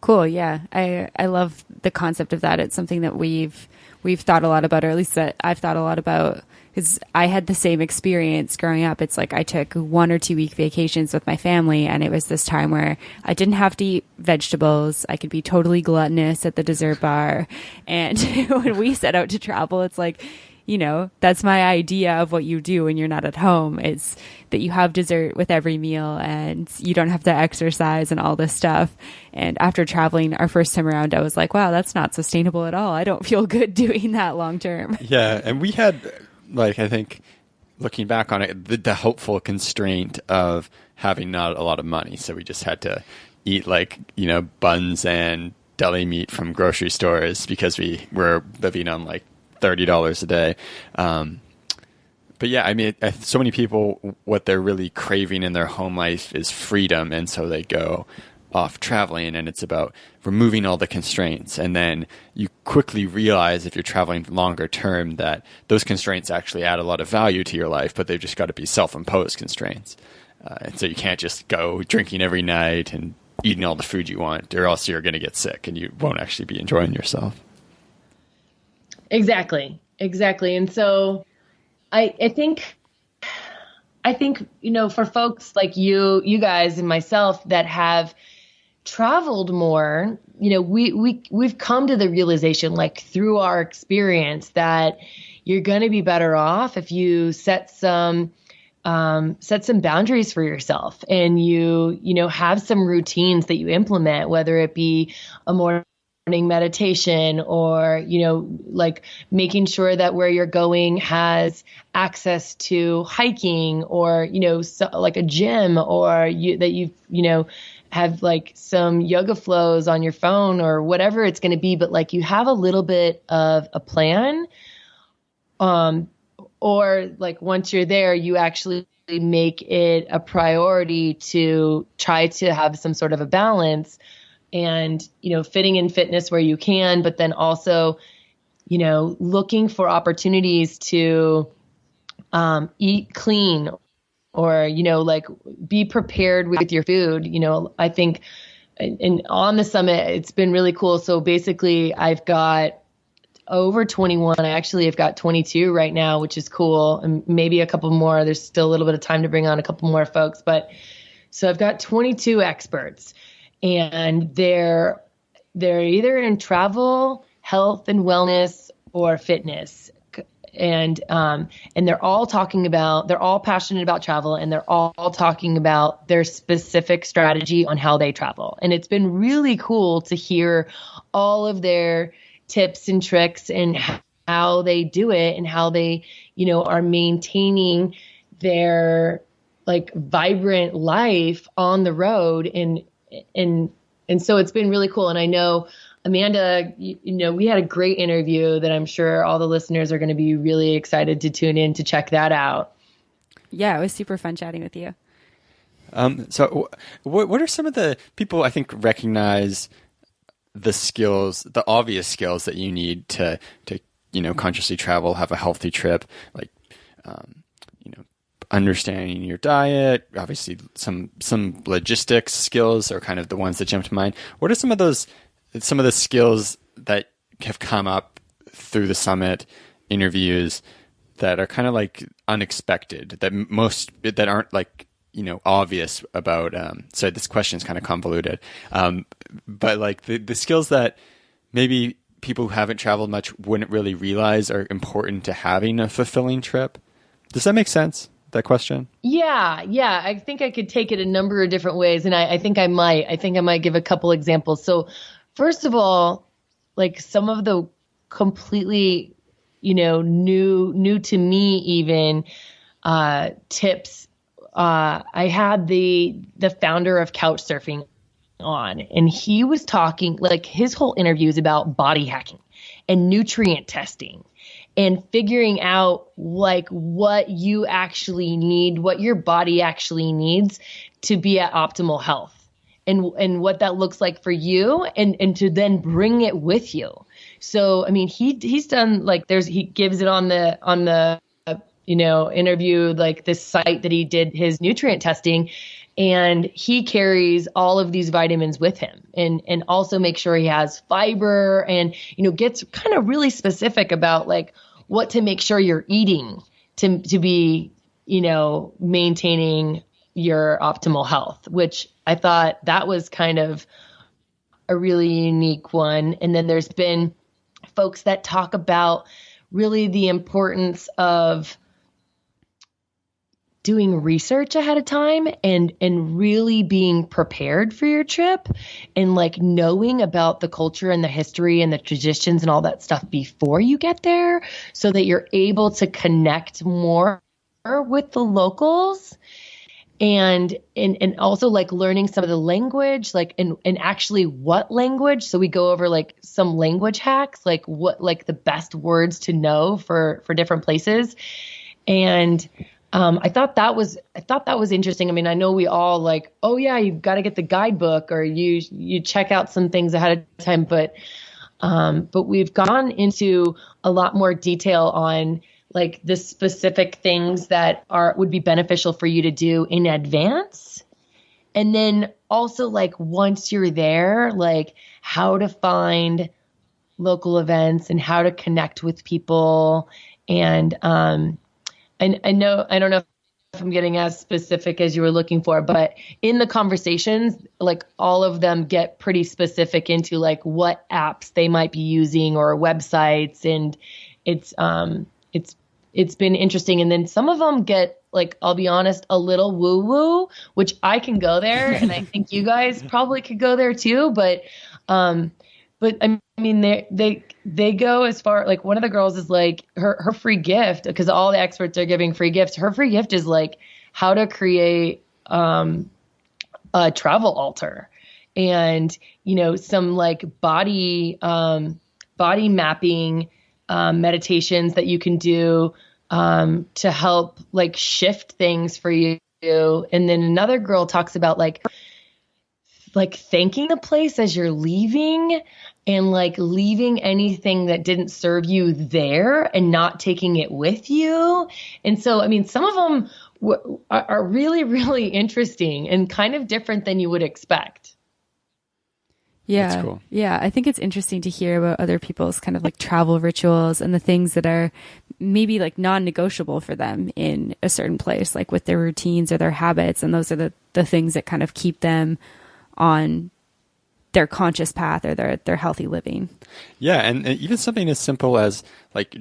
Cool. Yeah. I love the concept of that. It's something that we've thought a lot about, or at least that I've thought a lot about, because I had the same experience growing up. It's like I took 1 or 2 week vacations with my family, and it was this time where I didn't have to eat vegetables. I could be totally gluttonous at the dessert bar. And when we set out to travel, it's like, that's my idea of what you do when you're not at home, is that you have dessert with every meal and you don't have to exercise and all this stuff. And after traveling our first time around, I was like, wow, that's not sustainable at all. I don't feel good doing that long term. Yeah. And we had, like, I think looking back on it, the helpful constraint of having not a lot of money. So we just had to eat buns and deli meat from grocery stores because we were living on like $30 a day. But yeah, I mean, so many people, what they're really craving in their home life is freedom. And so they go off traveling, and it's about removing all the constraints. And then you quickly realize, if you're traveling longer term, that those constraints actually add a lot of value to your life, but they've just got to be self-imposed constraints. And so you can't just go drinking every night and eating all the food you want, or else you're going to get sick and you won't actually be enjoying yourself. Exactly. And so I think, for folks like you guys and myself that have traveled more, we've come to the realization, like through our experience, that you're going to be better off if you set some boundaries for yourself, and you have some routines that you implement, whether it be a morning meditation, or like making sure that where you're going has access to hiking, or like a gym, or that you have like some yoga flows on your phone, or whatever it's going to be, but like you have a little bit of a plan, or like once you're there, you actually make it a priority to try to have some sort of a balance, and, fitting in fitness where you can, but then also, looking for opportunities to eat clean, or, like be prepared with your food. I think and on the summit, it's been really cool. So basically I've got over 21. I actually have got 22 right now, which is cool. And maybe a couple more. There's still a little bit of time to bring on a couple more folks, but so I've got 22 experts. And they're either in travel, health and wellness, or fitness. And they're all passionate about travel, and they're all talking about their specific strategy on how they travel. And it's been really cool to hear all of their tips and tricks and how they do it, and how they, are maintaining their like vibrant life on the road. And so it's been really cool. And I know, Amanda, we had a great interview that I'm sure all the listeners are going to be really excited to tune in to check that out. Yeah, it was super fun chatting with you. So what are some of the people I think recognize the skills, the obvious skills that you need to consciously travel, have a healthy trip, like, understanding your diet, obviously some logistics skills are kind of the ones that jump to mind. What are some of the skills that have come up through the summit interviews that are kind of like unexpected, that aren't like, obvious about, sorry, this question is kind of convoluted. But like the skills that maybe people who haven't traveled much wouldn't really realize are important to having a fulfilling trip. Does that make sense? That question? Yeah. I think I could take it a number of different ways. And I think I might give a couple examples. So first of all, like some of the completely, new to me even, tips. I had the founder of Couchsurfing on, and he was talking, like his whole interview is about body hacking and nutrient testing, and figuring out like what you actually need, what your body actually needs to be at optimal health, and what that looks like for you, and to then bring it with you. So, I mean, he's done like he gives it on the interview, like this site that he did his nutrient testing, and he carries all of these vitamins with him, and also make sure he has fiber, and, gets kind of really specific about like what to make sure you're eating to be, maintaining your optimal health, which I thought that was kind of a really unique one. And then there's been folks that talk about really the importance of doing research ahead of time and really being prepared for your trip and like knowing about the culture and the history and the traditions and all that stuff before you get there so that you're able to connect more with the locals and also like learning some of the language, like and actually what language. So we go over like some language hacks, like what like the best words to know for different places. And I thought that was interesting. I mean, I know we all like, oh yeah, you've got to get the guidebook or you check out some things ahead of time, but we've gone into a lot more detail on like the specific things that would be beneficial for you to do in advance. And then also like once you're there, like how to find local events and how to connect with people. And I don't know if I'm getting as specific as you were looking for, but in the conversations, like all of them get pretty specific into like what apps they might be using or websites. And it's been interesting. And then some of them get like, I'll be honest, a little woo woo, which I can go there. And I think you guys probably could go there too. But I mean, they go as far, like one of the girls is like her free gift, because all the experts are giving free gifts. Her free gift is like how to create a travel altar and, you know, some like body mapping meditations that you can do to help like shift things for you. And then another girl talks about like thanking the place as you're leaving and like leaving anything that didn't serve you there and not taking it with you. And so, I mean, some of them are really, really interesting and kind of different than you would expect. Yeah. That's cool. Yeah. I think it's interesting to hear about other people's kind of like travel rituals and the things that are maybe like non-negotiable for them in a certain place, like with their routines or their habits. And those are the things that kind of keep them on their conscious path or their healthy living. Yeah. And even something as simple as like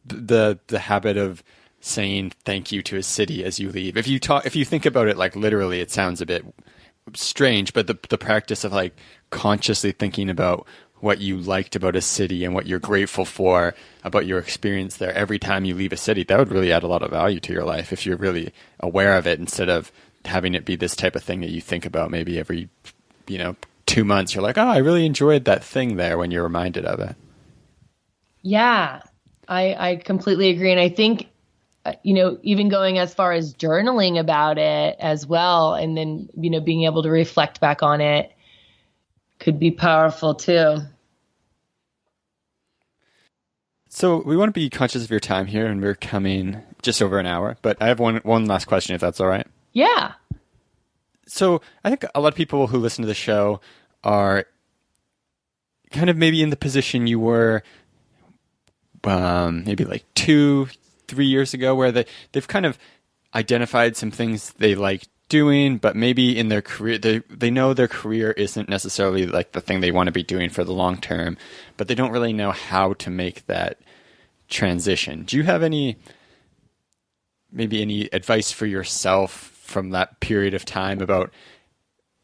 the habit of saying thank you to a city as you leave. If you think about it, like literally, it sounds a bit strange, but the practice of like consciously thinking about what you liked about a city and what you're grateful for about your experience there every time you leave a city, that would really add a lot of value to your life if you're really aware of it, instead of having it be this type of thing that you think about maybe every, 2 months. You're like, oh, I really enjoyed that thing there, when you're reminded of it. Yeah, I completely agree. And I think, even going as far as journaling about it as well, and then, being able to reflect back on it could be powerful too. So we want to be conscious of your time here, and we're coming just over an hour, but I have one last question, if that's all right. Yeah. So I think a lot of people who listen to the show are kind of maybe in the position you were maybe like 2-3 years ago, where they've kind of identified some things they like doing, but maybe in their career, they know their career isn't necessarily like the thing they want to be doing for the long term, but they don't really know how to make that transition. Do you have any advice for yourself from that period of time about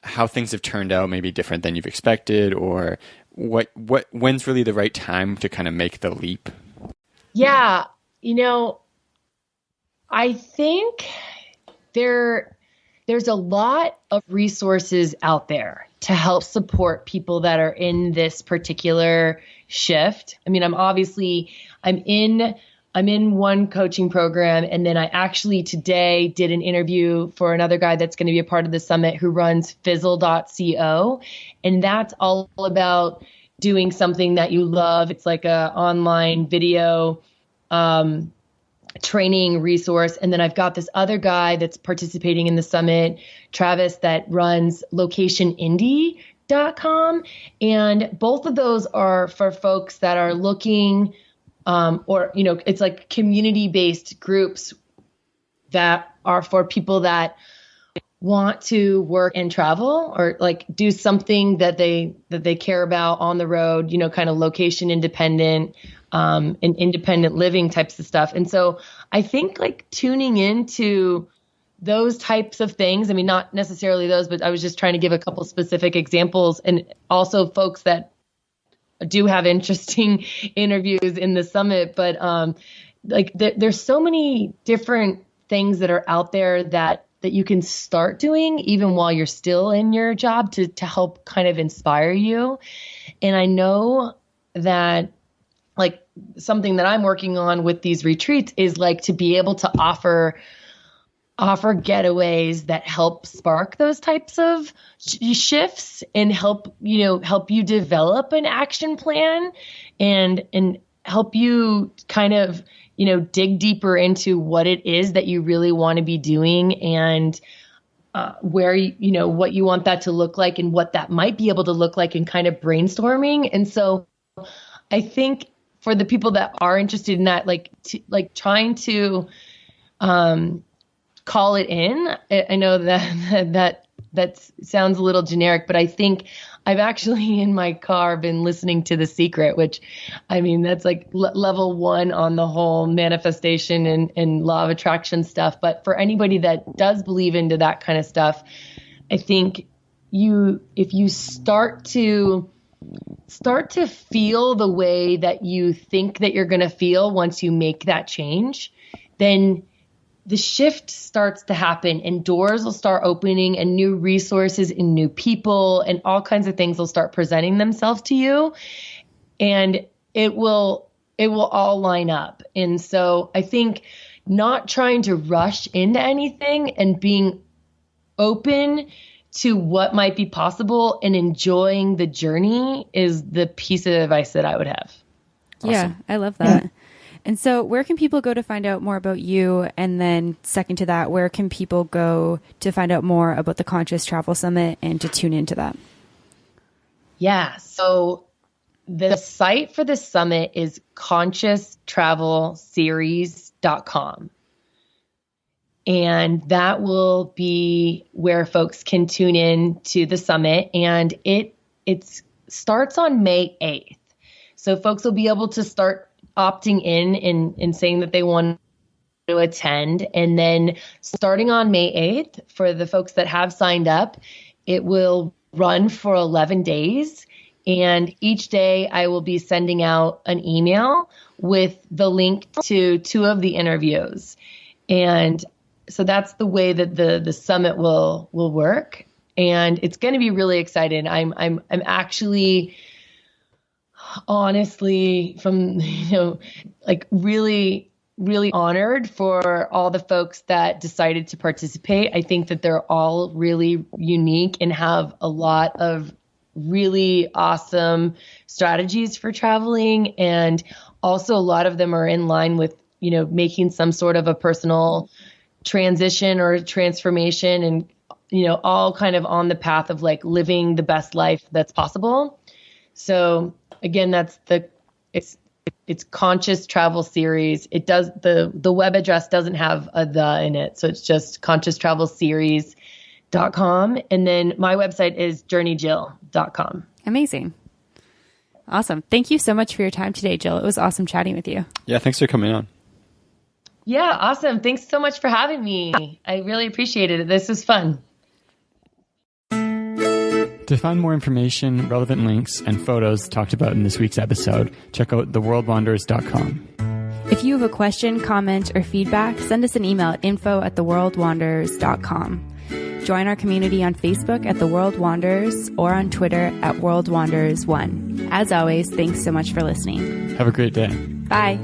how things have turned out maybe different than you've expected, or when's really the right time to kind of make the leap? Yeah. I think there's a lot of resources out there to help support people that are in this particular shift. I mean, I'm in one coaching program, and then I actually today did an interview for another guy that's going to be a part of the summit who runs fizzle.co. And that's all about doing something that you love. It's like a online video training resource. And then I've got this other guy that's participating in the summit, Travis, that runs locationindie.com. And both of those are for folks that are looking it's like community-based groups that are for people that want to work and travel, or like do something that they care about on the road, kind of location independent, and independent living types of stuff. And so I think like tuning into those types of things, I mean, not necessarily those, but I was just trying to give a couple specific examples, and also folks that do have interesting interviews in the summit. But like there's so many different things that are out there that you can start doing even while you're still in your job to help kind of inspire you. And I know that like something that I'm working on with these retreats is like to be able to offer getaways that help spark those types of shifts and help you develop an action plan and help you kind of, dig deeper into what it is that you really want to be doing and where, what you want that to look like and what that might be able to look like, and kind of brainstorming. And so I think for the people that are interested in that, like trying to, call it in. I know that sounds a little generic, but I think I've actually in my car been listening to The Secret, which I mean, that's like level 1 on the whole manifestation and law of attraction stuff. But for anybody that does believe into that kind of stuff, I think if you start to feel the way that you think that you're going to feel once you make that change, then the shift starts to happen and doors will start opening and new resources and new people and all kinds of things will start presenting themselves to you, and it will all line up. And so I think not trying to rush into anything and being open to what might be possible and enjoying the journey is the piece of advice that I would have. Awesome. Yeah, I love that. Yeah. And so where can people go to find out more about you? And then second to that, where can people go to find out more about the Conscious Travel Summit and to tune into that? Yeah. So the site for the summit is conscioustravelseries.com. And that will be where folks can tune in to the summit. And it starts on May 8th. So folks will be able to start opting in and saying that they want to attend. And then starting on May 8th, for the folks that have signed up, it will run for 11 days. And each day I will be sending out an email with the link to 2 of the interviews. And so that's the way that the summit will work. And it's going to be really exciting. I'm actually, honestly, from, like really, really honored for all the folks that decided to participate. I think that they're all really unique and have a lot of really awesome strategies for traveling. And also a lot of them are in line with, making some sort of a personal transition or transformation and, all kind of on the path of like living the best life that's possible. So again, it's Conscious Travel Series. It does, the web address doesn't have a "the" in it. So it's just conscioustravelseries.com. And then my website is JourneyJill.com. Amazing. Awesome. Thank you so much for your time today, Jill. It was awesome chatting with you. Yeah. Thanks for coming on. Yeah. Awesome. Thanks so much for having me. I really appreciated it. This was fun. To find more information, relevant links, and photos talked about in this week's episode, check out theworldwanderers.com. If you have a question, comment, or feedback, send us an email at info@theworldwanderers.com. Join our community on Facebook at The World Wanderers or on Twitter at WorldWanderers1. As always, thanks so much for listening. Have a great day. Bye.